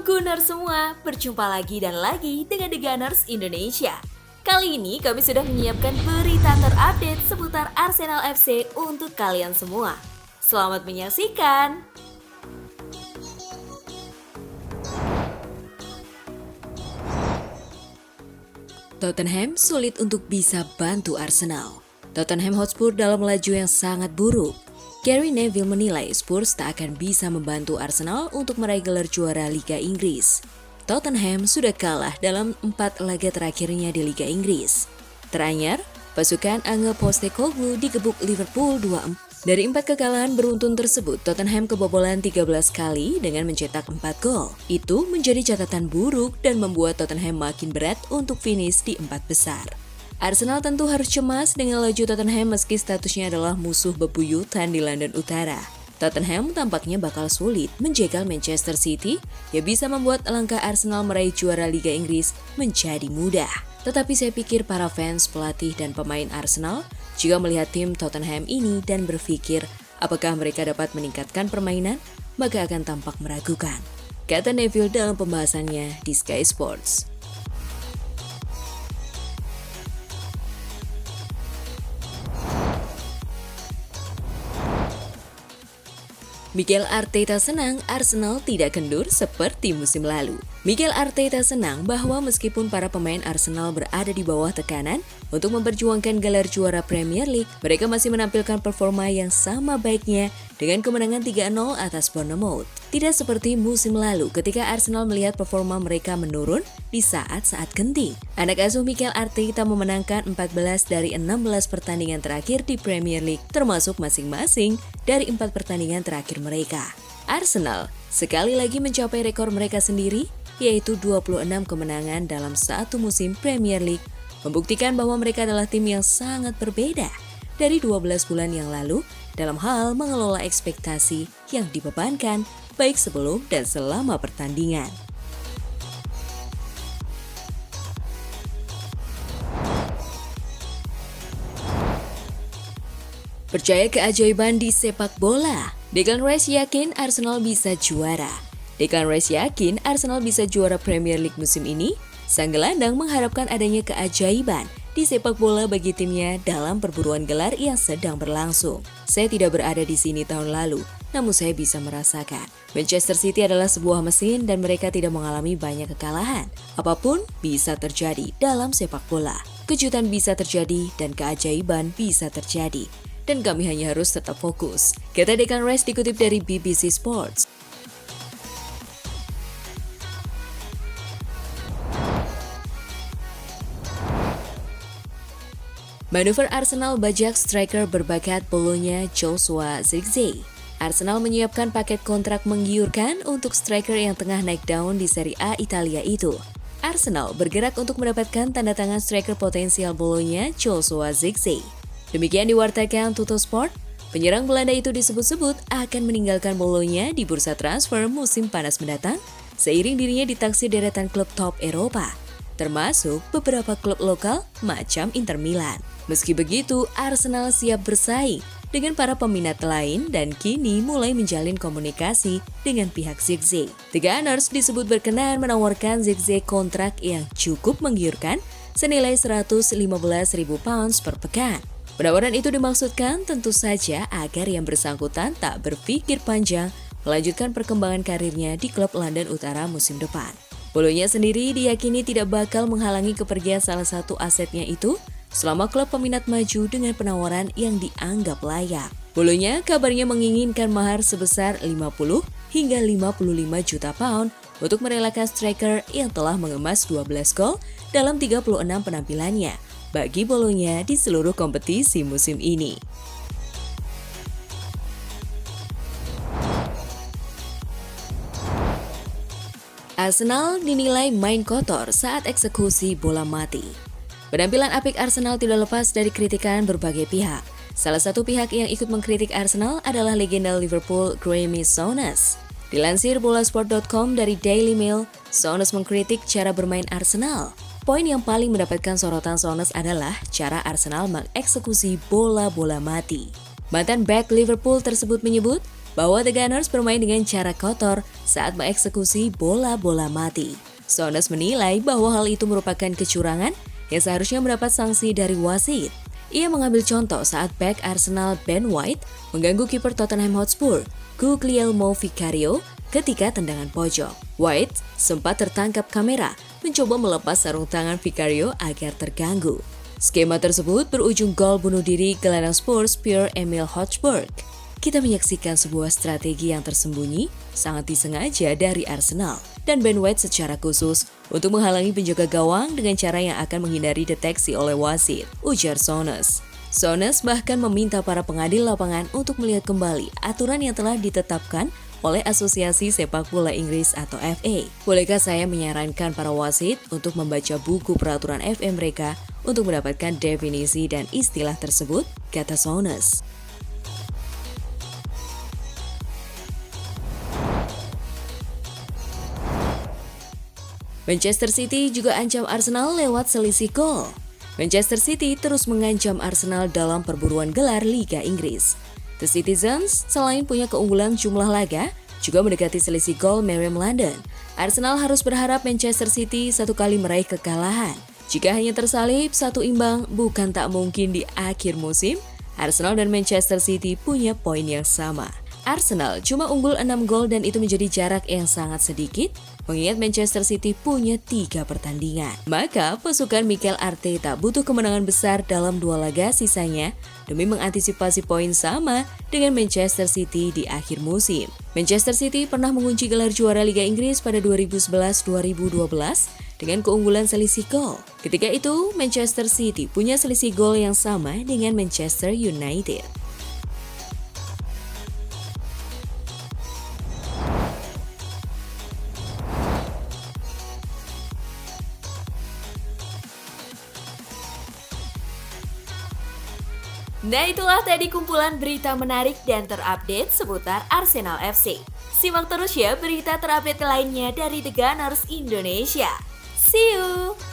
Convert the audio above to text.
Gunners semua, berjumpa lagi dan lagi dengan The Gunners Indonesia. Kali ini kami sudah menyiapkan berita terupdate seputar Arsenal FC untuk kalian semua. Selamat menyaksikan! Tottenham sulit untuk bisa bantu Arsenal. Tottenham Hotspur dalam laju yang sangat buruk. Gary Neville menilai Spurs tak akan bisa membantu Arsenal untuk meraih gelar juara Liga Inggris. Tottenham sudah kalah dalam 4 laga terakhirnya di Liga Inggris. Teranyar, pasukan Ange Postecoglou digebuk Liverpool 2-4. Dari 4 kekalahan beruntun tersebut, Tottenham kebobolan 13 kali dengan mencetak 4 gol. Itu menjadi catatan buruk dan membuat Tottenham makin berat untuk finish di 4 besar. Arsenal tentu harus cemas dengan laju Tottenham meski statusnya adalah musuh bebuyutan di London Utara. Tottenham tampaknya bakal sulit menjegal Manchester City yang bisa membuat langkah Arsenal meraih juara Liga Inggris menjadi mudah. Tetapi saya pikir para fans, pelatih, dan pemain Arsenal juga melihat tim Tottenham ini dan berpikir apakah mereka dapat meningkatkan permainan, maka akan tampak meragukan, kata Neville dalam pembahasannya di Sky Sports. Mikel Arteta senang Arsenal tidak kendur seperti musim lalu. Mikel Arteta senang bahwa meskipun para pemain Arsenal berada di bawah tekanan untuk memperjuangkan gelar juara Premier League, mereka masih menampilkan performa yang sama baiknya dengan kemenangan 3-0 atas Bournemouth. Tidak seperti musim lalu ketika Arsenal melihat performa mereka menurun di saat-saat genting. Anak asuh Mikel Arteta memenangkan 14 dari 16 pertandingan terakhir di Premier League, termasuk masing-masing dari 4 pertandingan terakhir mereka. Arsenal sekali lagi mencapai rekor mereka sendiri, yaitu 26 kemenangan dalam satu musim Premier League, membuktikan bahwa mereka adalah tim yang sangat berbeda dari 12 bulan yang lalu dalam hal mengelola ekspektasi yang dibebankan baik sebelum dan selama pertandingan. Percaya keajaiban di sepak bola? Declan Rice yakin Arsenal bisa juara. Declan Rice yakin Arsenal bisa juara Premier League musim ini. Sang gelandang mengharapkan adanya keajaiban di sepak bola bagi timnya dalam perburuan gelar yang sedang berlangsung. Saya tidak berada di sini tahun lalu, namun saya bisa merasakan. Manchester City adalah sebuah mesin dan mereka tidak mengalami banyak kekalahan. Apapun bisa terjadi dalam sepak bola. Kejutan bisa terjadi dan keajaiban bisa terjadi. Dan kami hanya harus tetap fokus, kata Declan Rice dikutip dari BBC Sports. Manuver Arsenal bajak striker berbakat Bologna Joshua Zirkzee. Arsenal menyiapkan paket kontrak menggiurkan untuk striker yang tengah naik daun di Serie A Italia itu. Arsenal bergerak untuk mendapatkan tanda tangan striker potensial Bologna Joshua Zirkzee. Demikian diwartakan Tuttosport, penyerang Belanda itu disebut-sebut akan meninggalkan Bologna di bursa transfer musim panas mendatang, seiring dirinya ditaksir deretan klub top Eropa, termasuk beberapa klub lokal macam Inter Milan. Meski begitu, Arsenal siap bersaing dengan para peminat lain dan kini mulai menjalin komunikasi dengan pihak Zirkzee. The Gunners disebut berkenan menawarkan Zirkzee kontrak yang cukup menggiurkan senilai £115.000 per pekan. Penawaran itu dimaksudkan tentu saja agar yang bersangkutan tak berpikir panjang melanjutkan perkembangan karirnya di klub London Utara musim depan. Bologna sendiri diyakini tidak bakal menghalangi kepergian salah satu asetnya itu selama klub peminat maju dengan penawaran yang dianggap layak. Bologna kabarnya menginginkan mahar sebesar 50 hingga 55 juta pound untuk merelakan striker yang telah mengemas 12 gol dalam 36 penampilannya bagi Bologna di seluruh kompetisi musim ini. Arsenal dinilai main kotor saat eksekusi bola mati. Penampilan apik Arsenal tidak lepas dari kritikan berbagai pihak. Salah satu pihak yang ikut mengkritik Arsenal adalah legenda Liverpool Graeme Souness. Dilansir bolasport.com dari Daily Mail, Souness mengkritik cara bermain Arsenal. Poin yang paling mendapatkan sorotan Souness adalah cara Arsenal mengeksekusi bola-bola mati. Mantan bek Liverpool tersebut menyebut, bahwa The Gunners bermain dengan cara kotor saat mengeksekusi bola-bola mati. Souness menilai bahwa hal itu merupakan kecurangan yang seharusnya mendapat sanksi dari wasit. Ia mengambil contoh saat bek Arsenal Ben White mengganggu kiper Tottenham Hotspur, Guglielmo Vicario, ketika tendangan pojok. White sempat tertangkap kamera mencoba melepas sarung tangan Vicario agar terganggu. Skema tersebut berujung gol bunuh diri gelandang Spurs Pierre-Emile Hotspur. Kita menyaksikan sebuah strategi yang tersembunyi, sangat disengaja dari Arsenal dan Ben White secara khusus untuk menghalangi penjaga gawang dengan cara yang akan menghindari deteksi oleh wasit, ujar Souness. Souness bahkan meminta para pengadil lapangan untuk melihat kembali aturan yang telah ditetapkan oleh Asosiasi Sepak Bola Inggris atau FA. Bolehkah saya menyarankan para wasit untuk membaca buku peraturan FA mereka untuk mendapatkan definisi dan istilah tersebut, kata Souness. Manchester City juga ancam Arsenal lewat selisih gol. Manchester City terus mengancam Arsenal dalam perburuan gelar Liga Inggris. The Citizens selain punya keunggulan jumlah laga, juga mendekati selisih gol Merriam London. Arsenal harus berharap Manchester City satu kali meraih kekalahan. Jika hanya tersalip satu imbang, bukan tak mungkin di akhir musim, Arsenal dan Manchester City punya poin yang sama. Arsenal cuma unggul 6 gol dan itu menjadi jarak yang sangat sedikit, mengingat Manchester City punya 3 pertandingan. Maka pasukan Mikel Arteta butuh kemenangan besar dalam 2 laga sisanya demi mengantisipasi poin sama dengan Manchester City di akhir musim. Manchester City pernah mengunci gelar juara Liga Inggris pada 2011-2012 dengan keunggulan selisih gol. Ketika itu, Manchester City punya selisih gol yang sama dengan Manchester United. Nah, itulah tadi kumpulan berita menarik dan terupdate seputar Arsenal FC. Simak terus ya berita terupdate lainnya dari The Gunners Indonesia. See you!